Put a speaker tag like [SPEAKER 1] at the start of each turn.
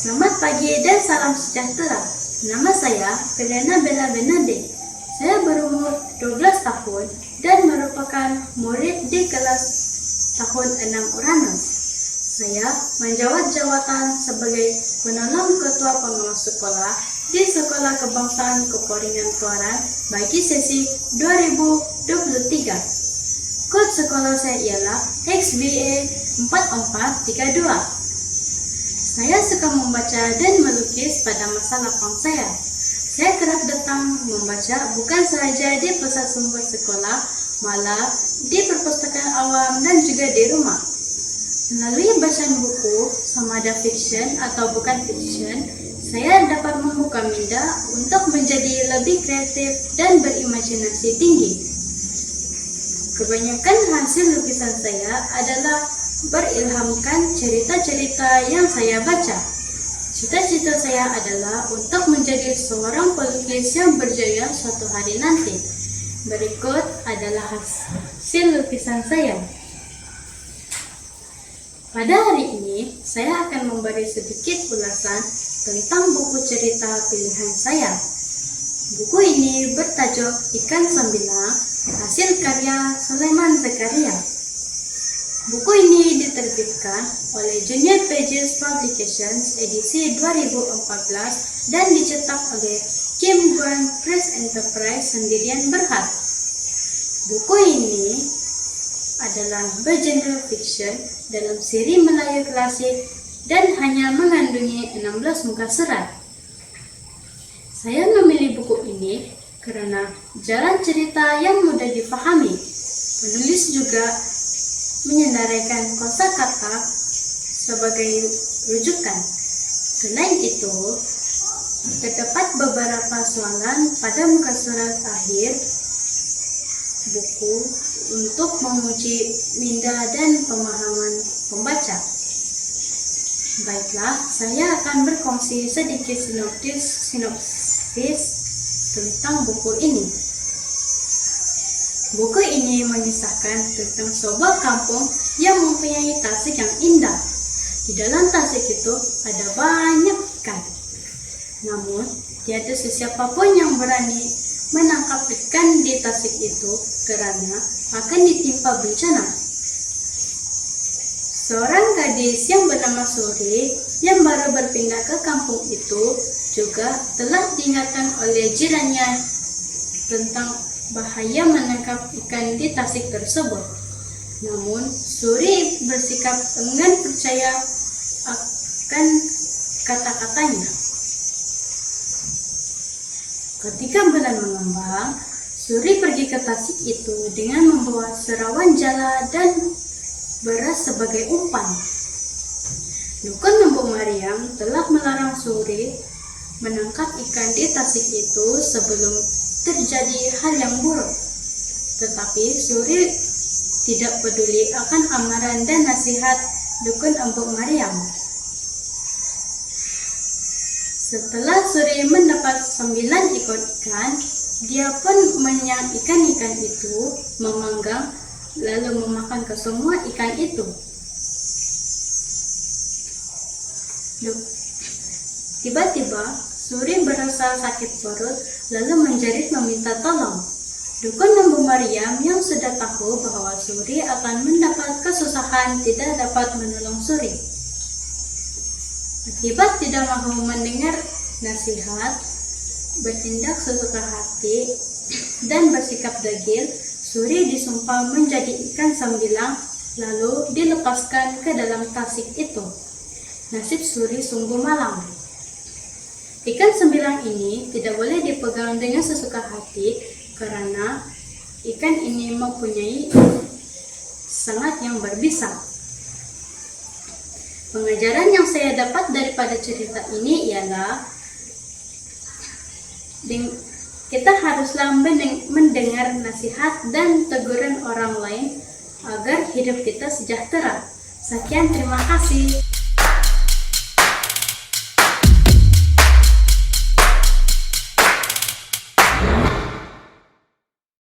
[SPEAKER 1] Selamat pagi dan salam sejahtera. Nama saya Perdana Bella Benade. Saya berumur 12 tahun dan merupakan murid di kelas tahun 6 Uranus. Saya menjawab jawatan sebagai penolong ketua pengawas sekolah di Sekolah Kebangsaan Keporingan Tuaran bagi sesi 2023. Kod sekolah saya ialah XBA 4432. Saya suka membaca dan melukis pada masa lapang saya. Saya kerap datang membaca bukan sahaja di pusat sumber sekolah, malah di perpustakaan awam dan juga di rumah. Melalui bacaan buku, sama ada fiction atau bukan fiction, saya dapat membuka minda untuk menjadi lebih kreatif dan berimajinasi tinggi. Kebanyakan hasil lukisan saya adalah berilhamkan cerita-cerita yang saya baca. Cita-cita saya adalah untuk menjadi seorang pelukis yang berjaya suatu hari nanti. Berikut adalah hasil lukisan saya. Pada hari ini, saya akan memberi sedikit ulasan tentang buku cerita pilihan saya. Buku ini bertajuk Ikan Sembilang, hasil karya Sulaiman Zakaria. Buku ini diterbitkan oleh Junior Pages Publications edisi 2014 dan dicetak oleh Kim Guan Press Enterprise Sendirian Berhad. Buku ini adalah bergenre fiction dalam siri Melayu klasik dan hanya mengandungi 16 muka surat. Saya memilih buku ini karena jalan cerita yang mudah dipahami. Penulis juga menyenaraikan kosakata sebagai rujukan. Selain itu, terdapat beberapa soalan pada muka surat akhir buku untuk menguji minda dan pemahaman pembaca. Baiklah, saya akan berkongsi sedikit sinopsis tentang buku ini. Buku ini mengisahkan tentang sebuah kampung yang mempunyai tasik yang indah. Di dalam tasik itu ada banyak ikan. Namun, tiada sesiapa pun yang berani menangkap ikan di tasik itu karena akan ditimpa bencana. Seorang gadis yang bernama Suri yang baru berpindah ke kampung itu juga telah diingatkan oleh jirannya tentang bahaya menangkap ikan di tasik tersebut. Namun, Suri bersikap enggan percaya akan kata-katanya. Ketika bulan mengembang, Suri pergi ke tasik itu dengan membawa serawan jala dan beras sebagai umpan. Dukun Lembu Mariam telah melarang Suri menangkap ikan di tasik itu sebelum terjadi hal yang buruk. Tetapi Suri tidak peduli akan amaran dan nasihat Dukun Lembu Mariam. Setelah Suri mendapat 9 ekor ikan, dia pun menyang ikan-ikan itu, memanggang, lalu memakan kesemua ikan itu. Tiba-tiba, Suri berasa sakit perut, lalu menjerit meminta tolong. Dukun Lembu Mariam yang sudah tahu bahwa Suri akan mendapat kesusahan tidak dapat menolong Suri. Akibat tidak mau mendengar nasihat, bertindak sesuka hati, dan bersikap degil, Suri disumpah menjadi ikan sembilang, lalu dilepaskan ke dalam tasik itu. Nasib Suri sungguh malang. Ikan sembilang ini tidak boleh dipegang dengan sesuka hati karena ikan ini mempunyai sangat yang berbisa. Pengajaran yang saya dapat daripada cerita ini ialah kita haruslah mendengar nasihat dan teguran orang lain agar hidup kita sejahtera. Sekian, terima kasih.